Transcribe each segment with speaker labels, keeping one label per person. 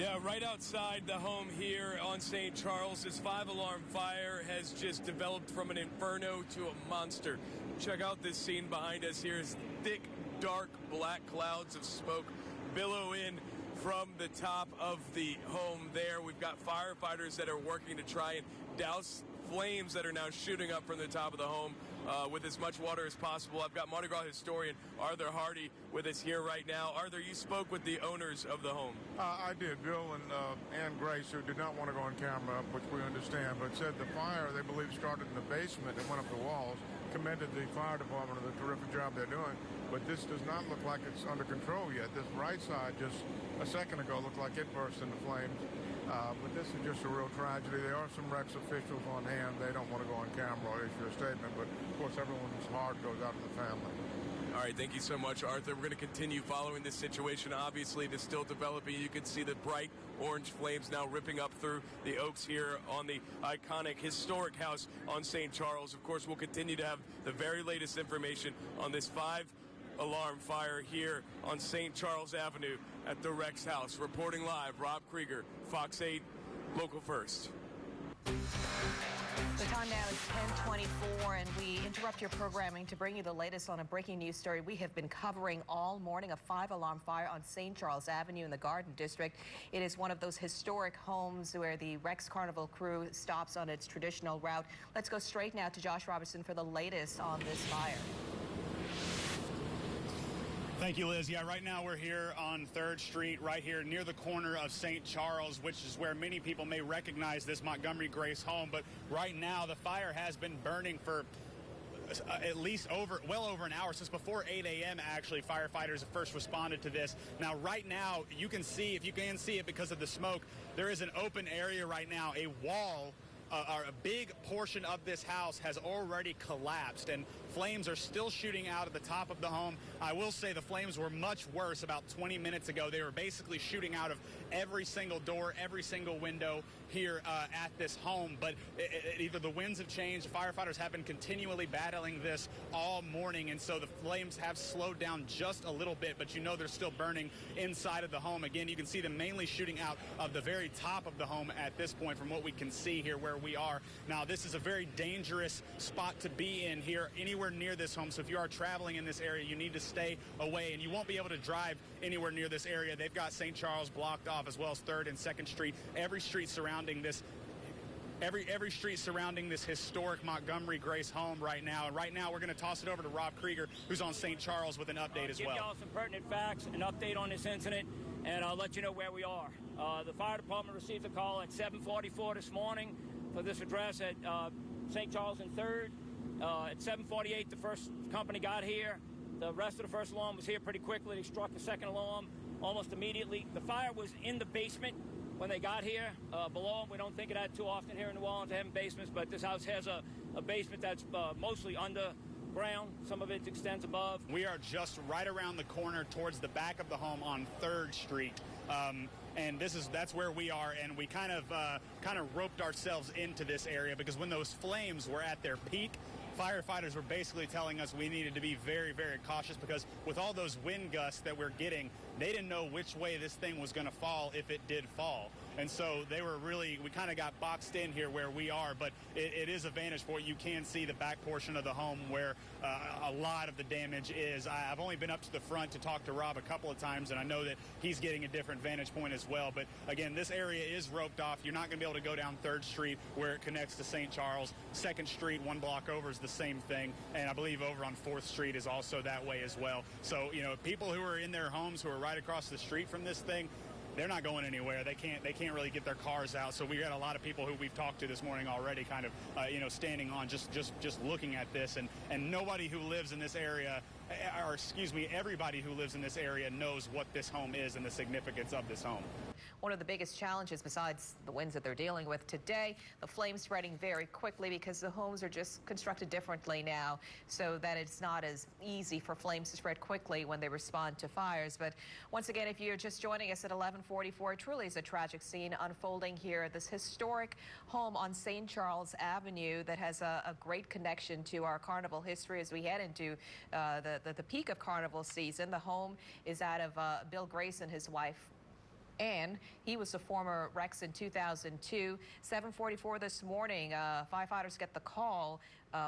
Speaker 1: Yeah, right outside the home here on St. Charles, this 5-alarm fire has just developed from an inferno to a monster. Check out this scene behind us here as thick, dark, black clouds of smoke billow in from the top of the home there. We've got firefighters that are working to try and douse flames that are now shooting up from the top of the home with as much water as possible. I've got Mardi Gras historian Arthur Hardy with us here right now. Arthur, you spoke with the owners of the home.
Speaker 2: I did. Bill and Ann Grace, who did not want to go on camera, which we understand, but said the fire, they believe, started in the basement and went up the walls. Commended the fire department on the terrific job they're doing, but this does not look like it's under control yet. This right side just a second ago looked like it burst into flames. But this is just a real tragedy. There are some Rex officials on hand. They don't want to go on camera or issue a statement, but of course everyone's heart goes out to the family.
Speaker 1: All right, thank you so much, Arthur. We're going to continue following this situation. Obviously, it is still developing. You can see the bright orange flames now ripping up through the oaks here on the iconic, historic house on St. Charles. Of course, we'll continue to have the very latest information on this 5-alarm fire here on St. Charles Avenue at the Rex House. Reporting live, Rob Krieger, Fox 8, Local First.
Speaker 3: The time now is 10:24, and we interrupt your programming to bring you the latest on a breaking news story we have been covering all morning. A 5-alarm fire on St. Charles Avenue in the Garden District. It is one of those historic homes where the Rex Carnival crew stops on its traditional route. Let's go straight now to Josh Robertson for the latest on this fire.
Speaker 4: Thank you, Liz. Yeah, right now we're here on 3rd Street, right here near the corner of St. Charles, which is where many people may recognize this Montgomery Grace home. But right now, the fire has been burning for at least well over an hour, since before 8 a.m. actually. Firefighters have first responded to this. Now, right now, you can see, if you can see it because of the smoke, there is an open area right now, a wall. A big portion of this house has already collapsed, and flames are still shooting out of the top of the home. I will say the flames were much worse about 20 minutes ago. They were basically shooting out of every single door, every single window here at this home. But either the winds have changed, firefighters have been continually battling this all morning, and so the flames have slowed down just a little bit, but you know they're still burning inside of the home. Again, you can see them mainly shooting out of the very top of the home at this point from what we can see here where we are. Now, this is a very dangerous spot to be in here, anywhere near this home. So if you are traveling in this area, you need to stay away, and you won't be able to drive anywhere near this area. They've got St. Charles blocked off, as well as 3rd and 2nd Street. Every street surrounding this historic Montgomery Grace home right now. And right now, we're going to toss it over to Rob Krieger, who's on St. Charles with an update as well.
Speaker 5: Give y'all some pertinent facts, an update on this incident, and I'll let you know where we are. The fire department received a call at 7:44 this morning for this address at St. Charles and 3rd. At 7:48, the first company got here. The rest of the first alarm was here pretty quickly. They struck the second alarm almost immediately. The fire was in the basement when they got here. Below, we don't think of that too often here in New Orleans, having basements, but this house has a basement that's mostly underground. Some of it extends above.
Speaker 4: We are just right around the corner towards the back of the home on 3rd Street. And that's where we are, and we kind of roped ourselves into this area because when those flames were at their peak, firefighters were basically telling us we needed to be very, very cautious because with all those wind gusts that we're getting, they didn't know which way this thing was going to fall if it did fall. And so we kind of got boxed in here where we are, but it is a vantage point. You can see the back portion of the home where a lot of the damage is. I've only been up to the front to talk to Rob a couple of times, and I know that he's getting a different vantage point as well. But again, this area is roped off. You're not going to be able to go down 3rd Street where it connects to St. Charles. 2nd Street, 1 block over, is the same thing. And I believe over on 4th Street is also that way as well. So, people who are in their homes who are right across the street from this thing, they're not going anywhere. They can't really get their cars out. So we got a lot of people who we've talked to this morning already kind of, standing on just looking at this. And nobody who lives in this area, or excuse me, everybody who lives in this area knows what this home is and the significance of this home.
Speaker 3: One of the biggest challenges, besides the winds that they're dealing with today, the flames spreading very quickly because the homes are just constructed differently now, so that it's not as easy for flames to spread quickly when they respond to fires. But once again, if you're just joining us at 11:44, it truly is a tragic scene unfolding here at this historic home on St. Charles Avenue that has a great connection to our carnival history as we head into the peak of carnival season. The home is out of Bill Grace and his wife And he was a former Rex in 2002. 7:44 this morning, firefighters get the call.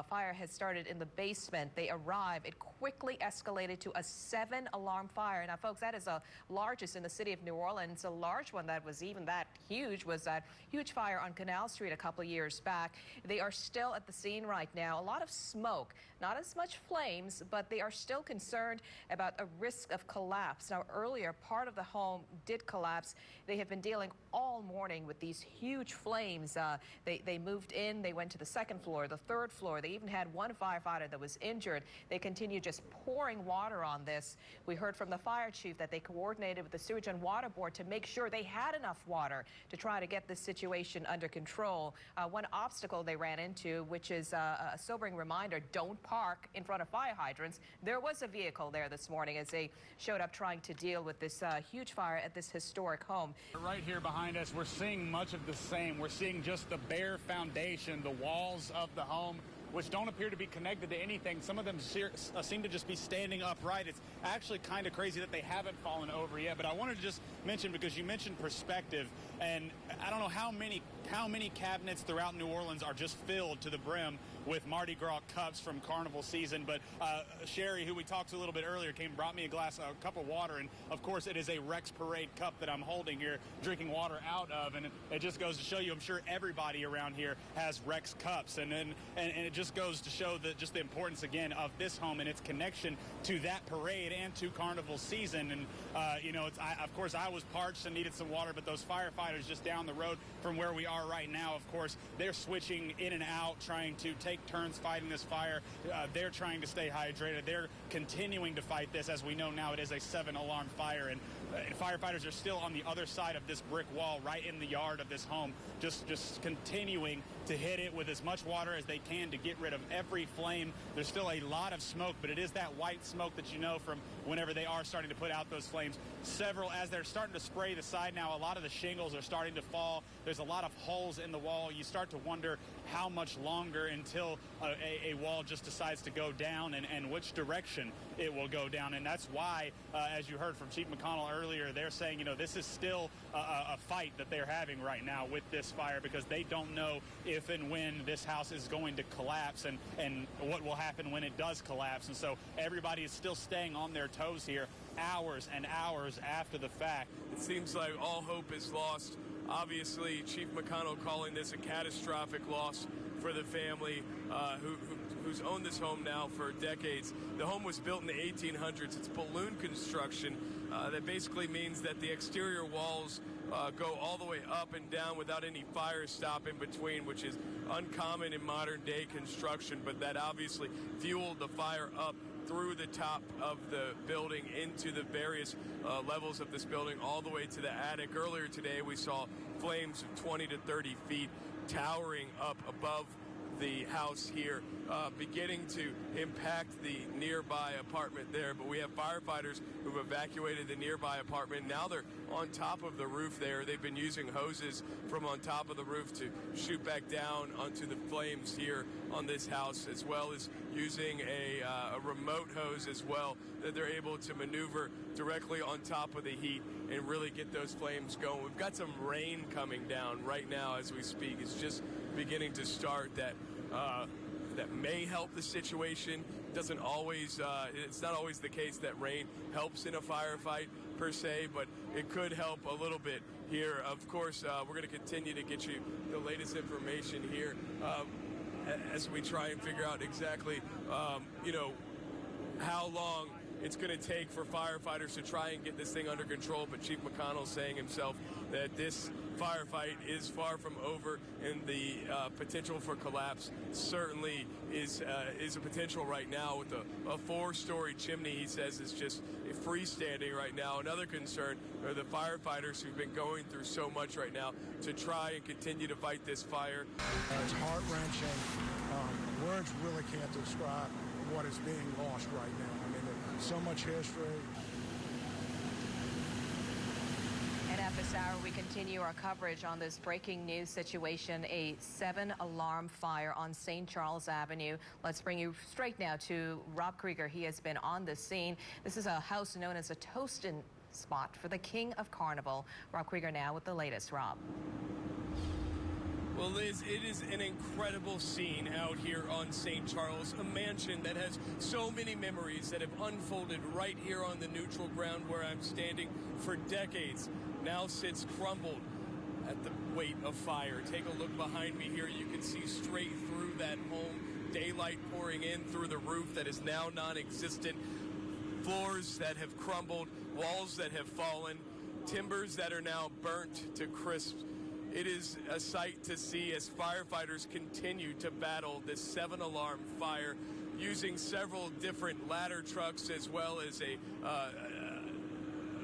Speaker 3: Fire had started in the basement. They arrive. It quickly escalated to a 7-alarm fire. Now, folks, that is the largest in the city of New Orleans. A large one that was even that huge was that huge fire on Canal Street a couple of years back. They are still at the scene right now. A lot of smoke, not as much flames, but they are still concerned about a risk of collapse. Now, earlier, part of the home did collapse. They have been dealing all morning with these huge flames. They moved in. They went to the second floor, the third floor. They even had one firefighter that was injured. They continue just pouring water on this. We heard from the fire chief that they coordinated with the Sewage and Water Board to make sure they had enough water to try to get this situation under control. One obstacle they ran into, which is a sobering reminder, don't park in front of fire hydrants. There was a vehicle there this morning as they showed up trying to deal with this huge fire at this historic home.
Speaker 4: Right here behind us, we're seeing much of the same. We're seeing just the bare foundation, the walls of the home, which don't appear to be connected to anything. Some of them seem to just be standing upright. It's actually kind of crazy that they haven't fallen over yet. But I wanted to just mention, because you mentioned perspective, and I don't know how many cabinets throughout New Orleans are just filled to the brim with Mardi Gras cups from Carnival season. But Sherry, who we talked to a little bit earlier, brought me a cup of water, and of course it is a Rex Parade cup that I'm holding here, drinking water out of, and it just goes to show you, I'm sure everybody around here has Rex cups, and it just goes to show just the importance again of this home and its connection to that parade and to Carnival season. And you know, of course I was parched and needed some water, but those firefighters just down the road from where we are right now, of course, they're switching in and out, trying to take turns fighting this fire. They're trying to stay hydrated. They're continuing to fight this. As we know now, it is a 7-alarm fire, and firefighters are still on the other side of this brick wall right in the yard of this home, just continuing to hit it with as much water as they can to get rid of every flame. There's still a lot of smoke, but it is that white smoke that you know from whenever they are starting to put out those flames. As they're starting to spray the side now, a lot of the shingles are starting to fall. There's a lot of holes in the wall. You start to wonder how much longer until a wall just decides to go down, and which direction it will go down. And that's why, as you heard from Chief McConnell earlier, they're saying, you know, this is still a fight that they're having right now with this fire, because they don't know if and when this house is going to collapse, and what will happen when it does collapse. And so everybody is still staying on their toes here hours and hours after the fact.
Speaker 1: It seems like all hope is lost. Obviously, Chief McConnell calling this a catastrophic loss for the family who's owned this home now for decades. The home was built in the 1800s. It's balloon construction. That basically means that the exterior walls go all the way up and down without any fire stop in between, which is uncommon in modern day construction, but that obviously fueled the fire up through the top of the building into the various levels of this building all the way to the attic. Earlier today we saw flames of 20 to 30 feet towering up above the house here, beginning to impact the nearby apartment there. But we have firefighters who've evacuated the nearby apartment. Now they're on top of the roof there. They've been using hoses from on top of the roof to shoot back down onto the flames here on this house, as well as using a remote hose as well that they're able to maneuver directly on top of the heat and really get those flames going. We've got some rain coming down right now as we speak. It's just beginning to start. That may help the situation. Doesn't always, it's not always the case that rain helps in a firefight per se, but it could help a little bit here. Of course, we're going to continue to get you the latest information here as we try and figure out exactly, you know, how long it's going to take for firefighters to try and get this thing under control. But Chief McConnell saying himself that this firefight is far from over, and the potential for collapse certainly is a potential right now with a 4-story chimney. He says is just freestanding right now. Another concern are the firefighters who've been going through so much right now to try and continue to fight this fire.
Speaker 6: It's heart-wrenching. Words really can't describe what is being lost right now. I mean, there's so much history.
Speaker 3: And at this hour, we continue our coverage on this breaking news situation, a 7-alarm fire on St. Charles Avenue. Let's bring you straight now to Rob Krieger. He has been on the scene. This is a house known as a Toston spot for the king of Carnival. Rob Krieger now with the latest. Rob.
Speaker 1: Well, Liz, it is an incredible scene out here on St. Charles, a mansion that has so many memories that have unfolded right here on the neutral ground where I'm standing for decades. Now sits crumbled at the weight of fire. Take a look behind me here. You can see straight through that home, daylight pouring in through the roof that is now non-existent, floors that have crumbled, walls that have fallen, timbers that are now burnt to crisp. It is a sight to see as firefighters continue to battle this 7-alarm fire using several different ladder trucks as well as a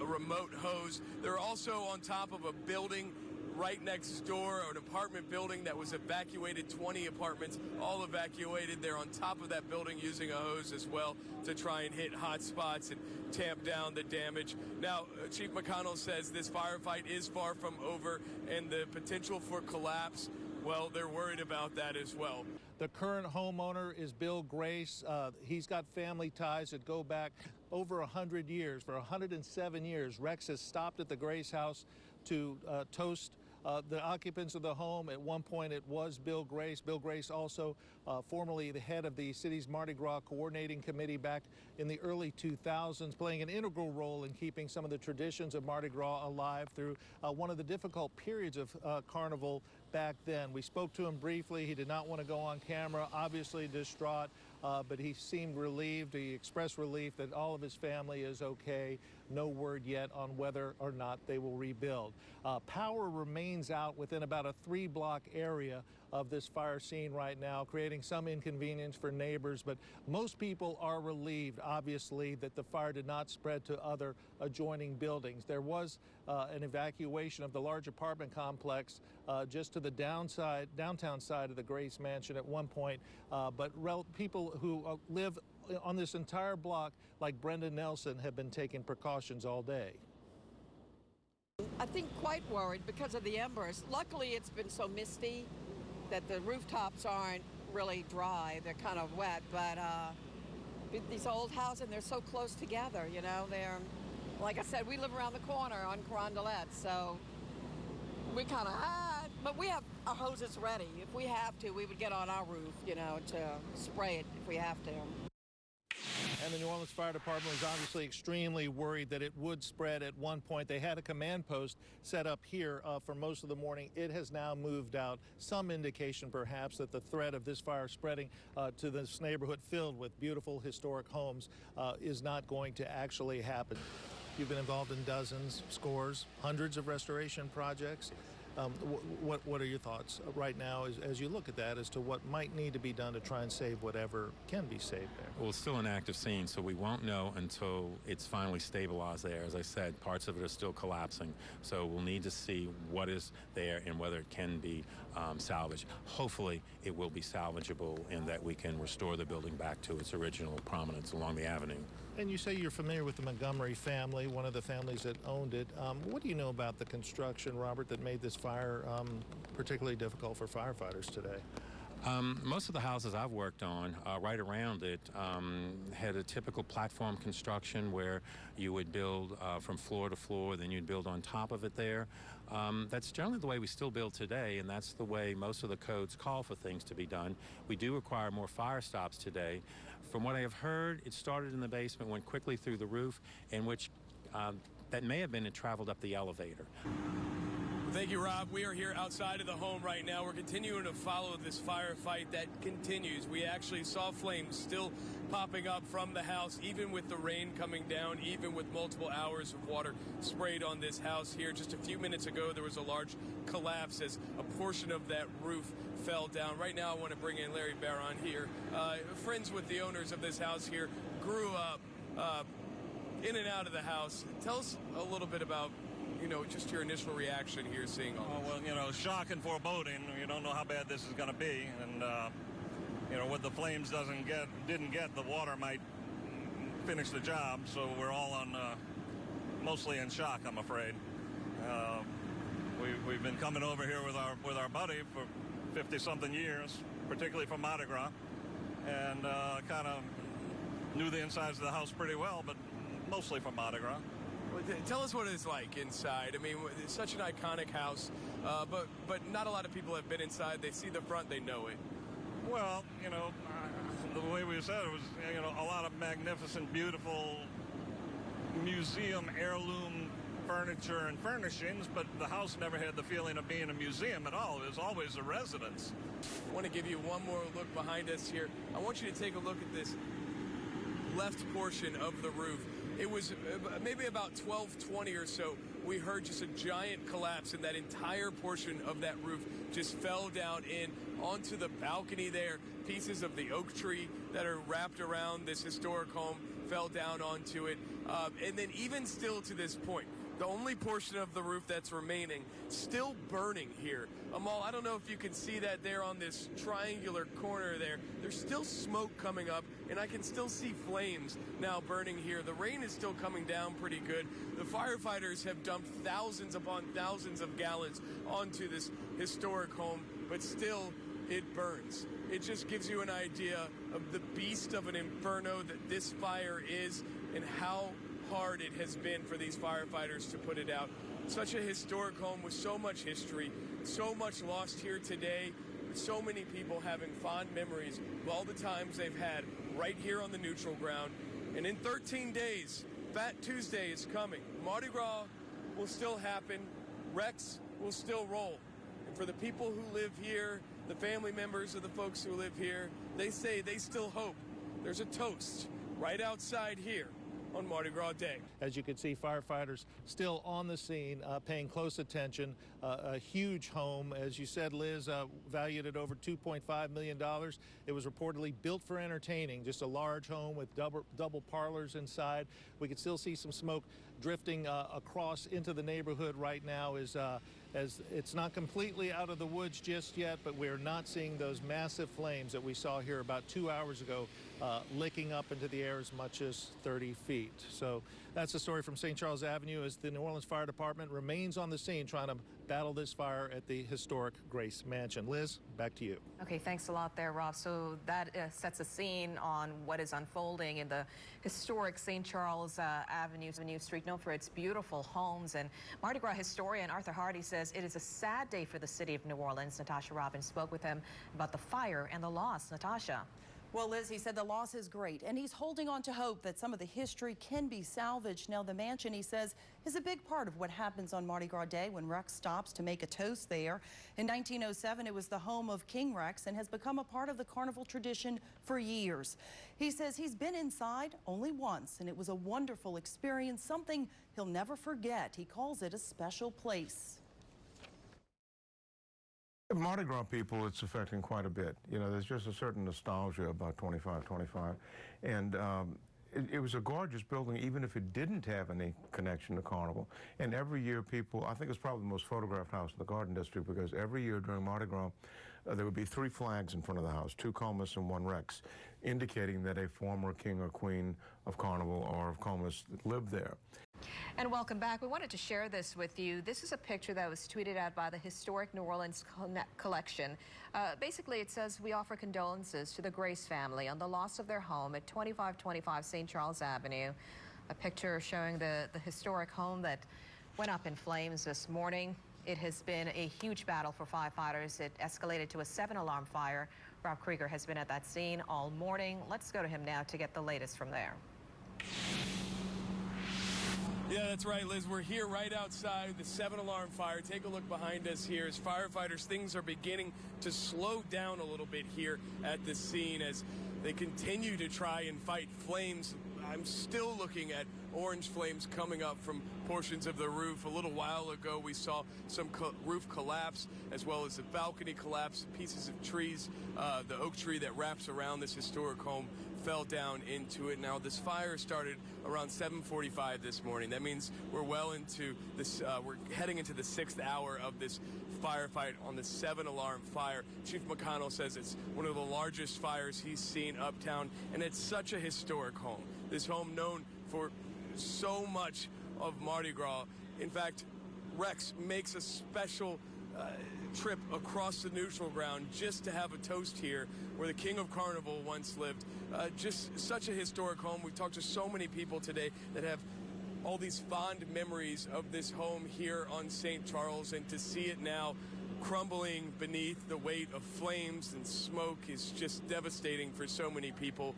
Speaker 1: remote hose. They're also on top of a building right next door, an apartment building that was evacuated, 20 apartments, all evacuated. They're on top of that building using a hose as well to try and hit hot spots and tamp down the damage. Now, Chief McConnell says this firefight is far from over and the potential for collapse, well, they're worried about that as well.
Speaker 7: The current homeowner is Bill Grace. He's got family ties that go back over 100 years. For 107 years, Rex has stopped at the Grace house to toast the occupants of the home. At one point, it was Bill Grace. Bill Grace also formerly the head of the city's Mardi Gras coordinating committee back in the early 2000s, playing an integral role in keeping some of the traditions of Mardi Gras alive through one of the difficult periods of Carnival back then. We spoke to him briefly. He did not want to go on camera, obviously distraught, but he seemed relieved. He expressed relief that all of his family is okay. No word yet on whether or not they will rebuild. Power remains out within about a 3-block area of this fire scene right now, creating some inconvenience for neighbors, but most people are relieved, obviously, that the fire did not spread to other adjoining buildings. There was an evacuation of the large apartment complex just to the downtown side of the Grace Mansion at one point, but people who live on this entire block, like Brenda Nelson, have been taking precautions all day.
Speaker 8: I think quite worried because of the embers. Luckily, it's been so misty that the rooftops aren't really dry. They're kind of wet, but these old houses, they're so close together, you know. They're, like I said, we live around the corner on Carondelet, so we kind of, but we have our hoses ready. If we have to, we would get on our roof, you know, to spray it if we have to.
Speaker 7: And the New Orleans Fire Department was obviously extremely worried that it would spread at one point. They had a command post set up here for most of the morning. It has now moved out. Some indication, perhaps, that the threat of this fire spreading to this neighborhood filled with beautiful historic homes is not going to actually happen. You've been involved in dozens, scores, hundreds of restoration projects. What are your thoughts right now as you look at that as to what might need to be done to try and save whatever can be saved there?
Speaker 9: Well, it's still an active scene, so we won't know until it's finally stabilized there. As I said, parts of it are still collapsing, so we'll need to see what is there and whether it can be salvaged. Hopefully, it will be salvageable in that we can restore the building back to its original prominence along the avenue.
Speaker 7: And you say you're familiar with the Montgomery family, one of the families that owned it. What do you know about the construction, Robert, that made this fire particularly difficult for firefighters today?
Speaker 9: Most of the houses I've worked on right around it had a typical platform construction where you would build from floor to floor, then you'd build on top of it there. That's generally the way we still build today, and that's the way most of the codes call for things to be done. We do require more fire stops today. From what I have heard, it started in the basement, went quickly through the roof, in which that may have been it traveled up the elevator.
Speaker 1: Thank you, Rob. We are here outside of the home right now. We're continuing to follow this firefight that continues. We actually saw flames still popping up from the house, even with the rain coming down, even with multiple hours of water sprayed on this house here. Just a few minutes ago, there was a large collapse as a portion of that roof fell down. Right now, I want to bring in Larry Barron here. Friends with the owners of this house here, grew up in and out of the house. Tell us a little bit about, you know, just your initial reaction here seeing all this.
Speaker 10: Well, you know, shock and foreboding. You don't know how bad this is going to be. And, you know, what the flames didn't get, the water might finish the job. So we're all on, mostly in shock, I'm afraid. We've been coming over here with our buddy for 50-something years, particularly for Mardi Gras. And kind of knew the insides of the house pretty well, but mostly for Mardi Gras.
Speaker 1: Well, tell us what it's like inside. I mean, it's such an iconic house, but not a lot of people have been inside. They see the front, they know it.
Speaker 10: Well, the way we said it was, a lot of magnificent, beautiful museum heirloom furniture and furnishings, but the house never had the feeling of being a museum at all. It was always a residence.
Speaker 1: I want to give you one more look behind us here. I want you to take a look at this left portion of the roof. It was maybe about 12:20 or so. We heard just a giant collapse, and that entire portion of that roof just fell down in onto the balcony there. Pieces of the oak tree that are wrapped around this historic home fell down onto it. And then even still to this point, the only portion of the roof that's remaining still burning here. Amal, I don't know if you can see that there on this triangular corner there. There's still smoke coming up, and I can still see flames now burning here. The rain is still coming down pretty good. The firefighters have dumped thousands upon thousands of gallons onto this historic home, but still it burns. It just gives you an idea of the beast of an inferno that this fire is and how hard it has been for these firefighters to put it out. Such a historic home with so much history, so much lost here today, so many people having fond memories of all the times they've had right here on the neutral ground. And in 13 days, Fat Tuesday is coming. Mardi Gras will still happen. Rex will still roll. And for the people who live here, the family members of the folks who live here, they say they still hope. There's a toast right outside here on Mardi Gras Day.
Speaker 7: As you can see, firefighters still on the scene, paying close attention. A huge home, as you said, Liz, valued at over $2.5 million. It was reportedly built for entertaining, just a large home with double parlors inside. We can still see some smoke drifting across into the neighborhood right now as it's not completely out of the woods just yet, but we're not seeing those massive flames that we saw here about 2 hours ago licking up into the air as much as 30 feet. So that's the story from St. Charles Avenue as the New Orleans Fire Department remains on the scene trying to battle this fire at the historic Grace Mansion. Liz, back to you.
Speaker 3: Okay, thanks a lot there, Rob. So that sets a scene on what is unfolding in the historic St. Charles Avenue Street, known for its beautiful homes. And Mardi Gras historian Arthur Hardy says it is a sad day for the city of New Orleans. Natasha Robbins spoke with him about the fire and the loss. Natasha.
Speaker 11: Well, Liz, he said the loss is great, and he's holding on to hope that some of the history can be salvaged. Now, the mansion, he says, is a big part of what happens on Mardi Gras Day when Rex stops to make a toast there. In 1907, it was the home of King Rex and has become a part of the carnival tradition for years. He says he's been inside only once, and it was a wonderful experience, something he'll never forget. He calls it a special place.
Speaker 2: Mardi Gras people, it's affecting quite a bit. There's just a certain nostalgia about 2525. And it was a gorgeous building, even if it didn't have any connection to Carnival. And every year people, I think it's probably the most photographed house in the Garden District, because every year during Mardi Gras, there would be 3 flags in front of the house, 2 Comus and 1 Rex, indicating that a former king or queen of Carnival or of Comus lived there.
Speaker 3: And welcome back. We wanted to share this with you. This is a picture that was tweeted out by the Historic New Orleans Collection. Basically, it says, "We offer condolences to the Grace family on the loss of their home at 2525 St. Charles Avenue." A picture showing the historic home that went up in flames this morning. It has been a huge battle for firefighters. It escalated to a 7-alarm fire. Rob Krieger has been at that scene all morning. Let's go to him now to get the latest from there.
Speaker 1: Yeah, that's right, Liz. We're here right outside the 7-alarm fire. Take a look behind us here as firefighters, things are beginning to slow down a little bit here at the scene as they continue to try and fight flames. I'm still looking at orange flames coming up from portions of the roof. A little while ago, we saw some roof collapse, as well as the balcony collapse. Pieces of trees, the oak tree that wraps around this historic home fell down into it. Now, this fire started around 7:45 this morning. That means we're well into this, we're heading into the 6th hour of this firefight on the 7-alarm fire. Chief McConnell says it's one of the largest fires he's seen uptown, and it's such a historic home. This home known for so much of Mardi Gras. In fact, Rex makes a special trip across the neutral ground just to have a toast here where the King of Carnival once lived. Just such a historic home. We've talked to so many people today that have all these fond memories of this home here on St. Charles, and to see it now crumbling beneath the weight of flames and smoke is just devastating for so many people.